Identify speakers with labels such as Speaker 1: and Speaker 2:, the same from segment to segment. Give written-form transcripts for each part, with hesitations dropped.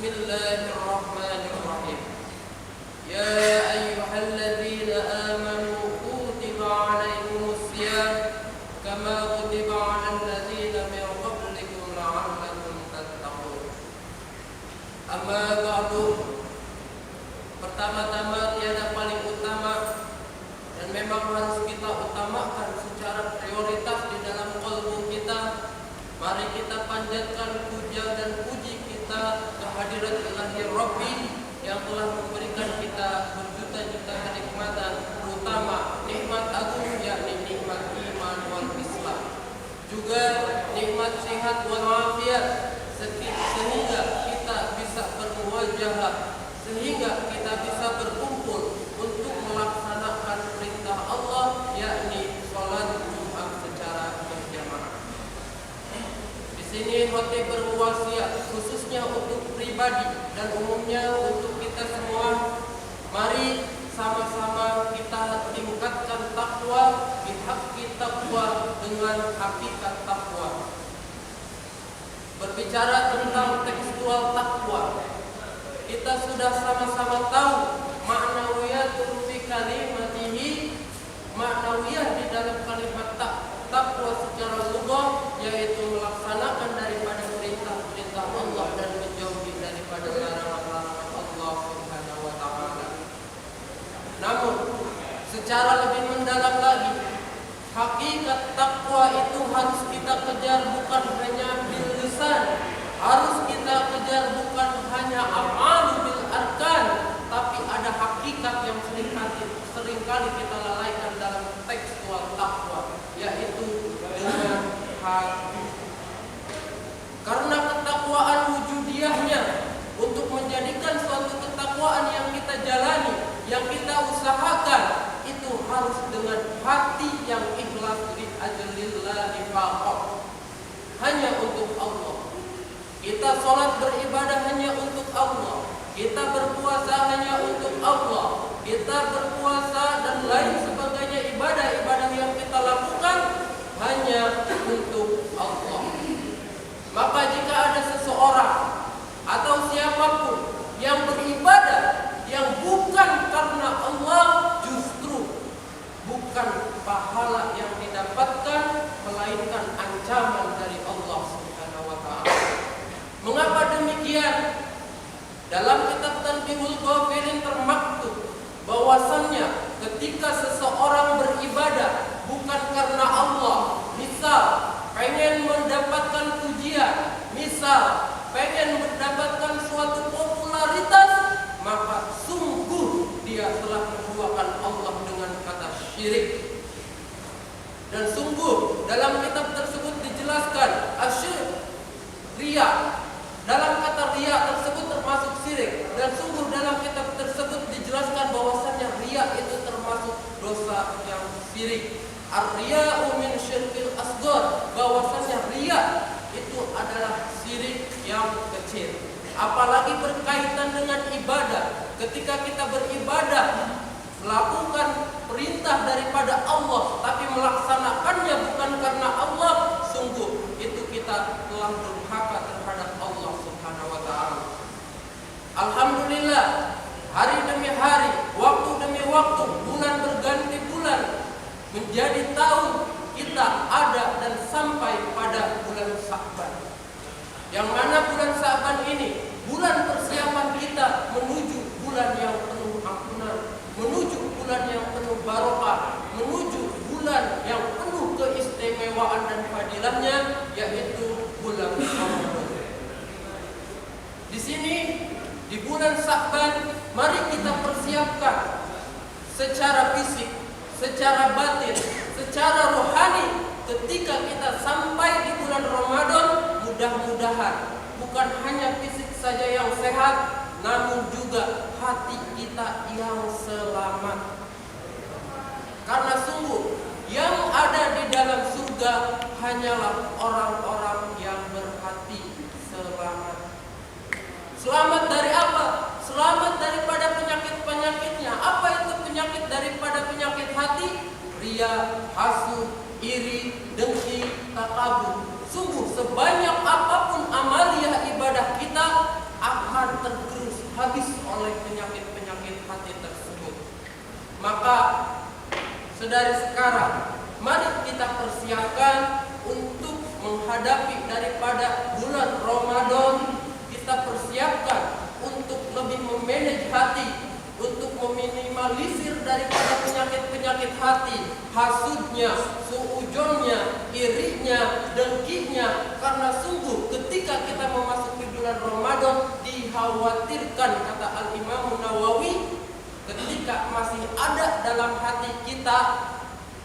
Speaker 1: Bismillahirrahmanirrahim. Ya ayyuhalladzina amanu kutiba alaikumusiyam kama kutiba alal ladzina min qablikum la'allakum tattaqun. Amma ba'du. Pertama-tama tiada paling utama dan memang harus kita utamakan secara prioritas di dalam qalbu kita. Mari kita panjatkan puja dan puji kita kehadirat Ilahi Rabbi yang telah memberikan kita berjuta-juta kenikmatan, terutama nikmat agung yakni nikmat iman wal Islam, juga nikmat sehat wal afiat, sehingga kita bisa bermuwajahah, sehingga kita bisa berkumpul untuk melaksanakan perintah Allah yakni salat Jumat secara berjamaah. Di sini khotib berwasiat khususnya untuk pribadi dan umumnya untuk kita semua. Mari sama-sama kita tingkatkan takwa, bihaqqi takwa, dengan hakikat takwa. Berbicara tentang tekstual takwa, kita sudah sama-sama tahu ma'nawiyatul fi kalimatihi, ma'nawiyah di dalam kalimat takwa secara lugah yaitu melaksanakan daripada perintah-perintah Allah dan menjauhi daripada larangan-larangan Allah Subhanahu wa taala. Namun secara lebih mendalam lagi, hakikat takwa itu harus kita kejar bukan hanya bil lisan, harus kita kejar bukan hanya amalu bil arkan, tapi ada hakikat yang seringkali kita lalaikan dalam tekstual takwa, yaitu dengan hati. Karena ketakwaan wujudiyahnya untuk menjadikan suatu ketakwaan yang kita jalani, yang kita usahakan, itu harus dengan hati yang ikhlas li ajlillahi faqat, hanya untuk Allah. Kita sholat beribadah hanya untuk Allah, kita berpuasa hanya untuk Allah, kita berpuasa dan lain sebagainya ibadah-ibadah yang kita lakukan hanya untuk Allah. Maka jika ada seseorang atau siapapun yang beribadah yang bukan karena Allah, justru bukan pahala yang didapatkan, melainkan ancaman dari Allah Subhanahu wa taala. Mengapa demikian? Dalam kitab Tanbihul Ghafilin termaktub bahwasannya ketika seseorang beribadah bukan karena Allah, misal pengen mendapatkan pujian, misal pengen mendapatkan suatu popularitas, maka sungguh dia telah menduakan Allah dengan kata syirik. Dan sungguh dalam kitab tersebut dijelaskan asyirk, riya. Dalam kata riya tersebut termasuk syirik, dan sungguh dalam kitab tersebut dijelaskan bahwasannya riya itu termasuk dosa yang syirik. Ar-riya'u min syirkil asghar, bahwasannya riya itu adalah syirik yang kecil. Apalagi berkaitan dengan ibadah. Ketika kita beribadah melakukan perintah daripada Allah tapi melaksanakannya bukan karena Allah, sungguh itu kita telah durhaka terhadap Allah Subhanahu wa taala. Alhamdulillah, hari demi hari, waktu demi waktu, bulan berganti bulan, menjadi tahun kita ada dan sampai pada bulan Sya'ban. Yang mana bulan Sya'ban ini bulan persiapan kita menuju bulan yang penuh ampunan, menuju bulan yang penuh barokah, menuju bulan yang penuh keistimewaan dan fadilahnya, yaitu bulan Ramadan. Di sini di bulan Sya'ban, mari kita persiapkan secara fisik, secara batin, secara rohani. Ketika kita sampai di bulan Ramadan, mudah-mudahan bukan hanya fisik saja yang sehat, namun juga hati kita yang selamat. Karena sungguh yang ada di dalam surga hanyalah orang-orang yang berhati selamat. Selamat dari apa? Selamat daripada penyakit-penyakitnya. Apa itu penyakit daripada penyakit hati? Riya, hasud, iri, dengki, takabur. Sungguh sebanyak apapun amaliyah ibadah kita akan Maka sedari sekarang mari kita persiapkan untuk menghadapi daripada bulan Ramadan. Kita persiapkan untuk lebih memanage hati, untuk meminimalisir daripada penyakit-penyakit hati, hasudnya, suujonnya, irinya, dengkinya. Karena sungguh ketika kita memasuki bulan Ramadan dikhawatirkan, kata Al-Imam Nawawi, ketika masih ada dalam hati kita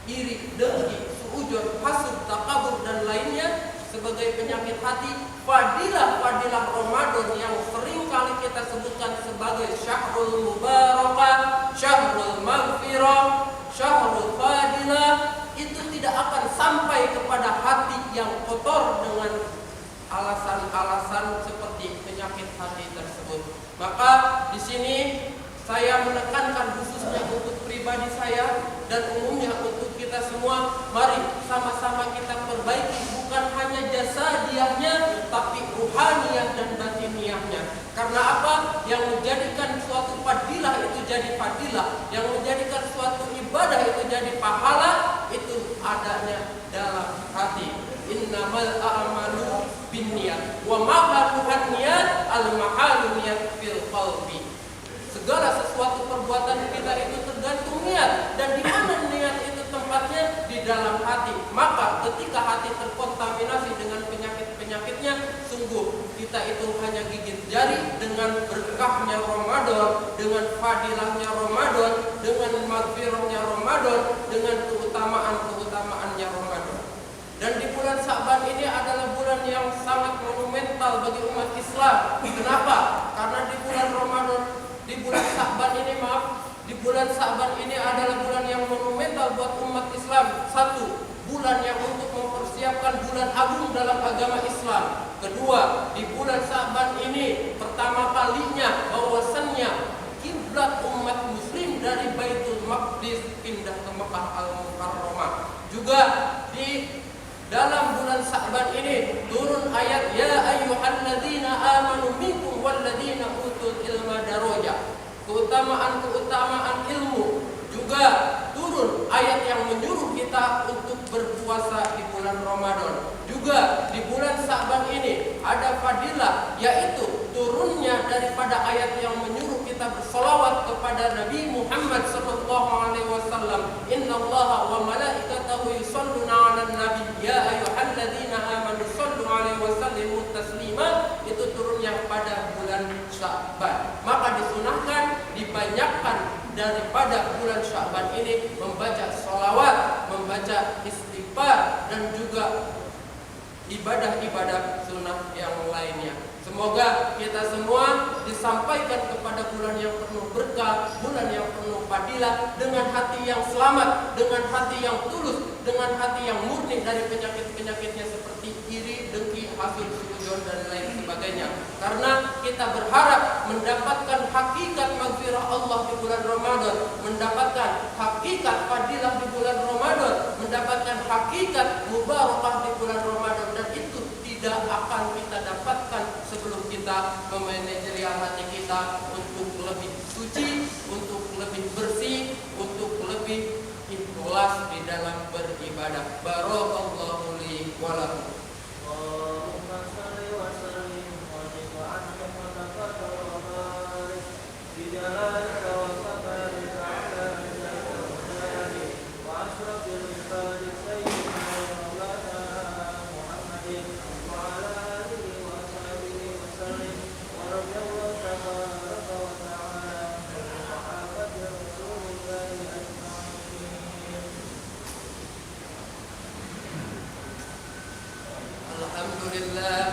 Speaker 1: iri, dengki, suujon, hasud, takabur dan lainnya sebagai penyakit hati, fadilah-fadilah Ramadan yang sering kali kita sebutkan sebagai syahrul mubarakah, syahrul maghfirah, syahrul fadilah, itu tidak akan sampai kepada hati yang kotor dengan alasan-alasan seperti penyakit hati tersebut. Maka di sini saya menekankan khususnya untuk pribadi saya dan umumnya untuk kita semua, mari sama-sama kita perbaiki bukan hanya jasadiahnya tapi ruhaniyah dan batiniahnya. Karena apa? Yang menjadikan suatu fadilah itu jadi fadilah, yang menjadikan suatu ibadah itu jadi pahala, itu adanya dalam hati. Innamal a'malu binniyat wa ma haluhan niyat al-mahalu niyat fil qalbi. Segala sesuatu perbuatan kita itu tergantung niat, dan di mana niat itu tempatnya? Di dalam hati. Maka ketika hati terkontaminasi dengan penyakit-penyakitnya, sungguh kita itu hanya gigit jari dengan berkahnya Ramadan, dengan fadilahnya Ramadan, dengan maghfirahnya Ramadan, dengan keutamaan-keutamaannya Ramadan. Dan di bulan Sya'ban ini adalah bulan yang sangat monumental bagi umat Islam. Kenapa? Karena di bulan Ramadan, di bulan Sya'ban ini adalah bulan yang monumental buat umat Islam. Satu, bulan yang untuk mempersiapkan bulan agung dalam agama Islam. Kedua, di bulan Sya'ban ini pertama kalinya bahwasannya kiblat umat muslim dari Baitul Maqdis pindah ke Mekah Al-Mukarramah. Juga di dalam bulan Sya'ban ini turun ayat ya ayyuhalladzina amanu minkum walladzina utul ilma darajah. Keutamaan-keutamaan ilmu. Juga turun ayat yang menyuruh kita untuk berpuasa di bulan Ramadan. Juga di bulan Sya'ban ini ada fadilah, yaitu turunnya daripada ayat yang menyuruh kita bersolawat kepada Nabi Muhammad SAW. Innallaha wa malaikatahu yusholluna 'alan nabi ya ayyuhalladzina amanu shollu 'alaihi wa sallimu taslima. Itu turunnya pada bulan Sya'ban. Maka disunahkan, dibanyakkan daripada bulan Sya'ban ini membaca sholawat, membaca istighfar, dan juga ibadah-ibadah sunnah yang lainnya. Semoga kita semua disampaikan kepada bulan yang penuh berkah, bulan yang penuh fadilah, dengan hati yang selamat, dengan hati yang tulus, dengan hati yang murni dari penyakit-penyakitnya seperti iri, dengki, hasud, suudzon dan lain sebagainya. Karena kita berharap mendapatkan hakikat maghfirah Allah di bulan Ramadan, mendapatkan hakikat fadilah di bulan Ramadan, mendapatkan hakikat mubarakah di bulan Ramadan, dan itu tidak akan kita dapatkan sebelum kita memanajerial hati kita untuk lebih suci, untuk lebih bersih, untuk lebih ikhlas di dalam beribadah. Barakallahu li wa lakum.
Speaker 2: Allahumma shalli wa sallim wa zid wa anhum wa taqabbal wa barik bi jalalika wa fadlika ala nabiyyina wa ashrafil ibadi sayyidina maulana Muhammadin wa ala alihi wa sahbihi wa sallim wa radiyallahu tabaraka wa ta'ala an sahabati rasulillahi ajma'in.
Speaker 1: Alhamdulillah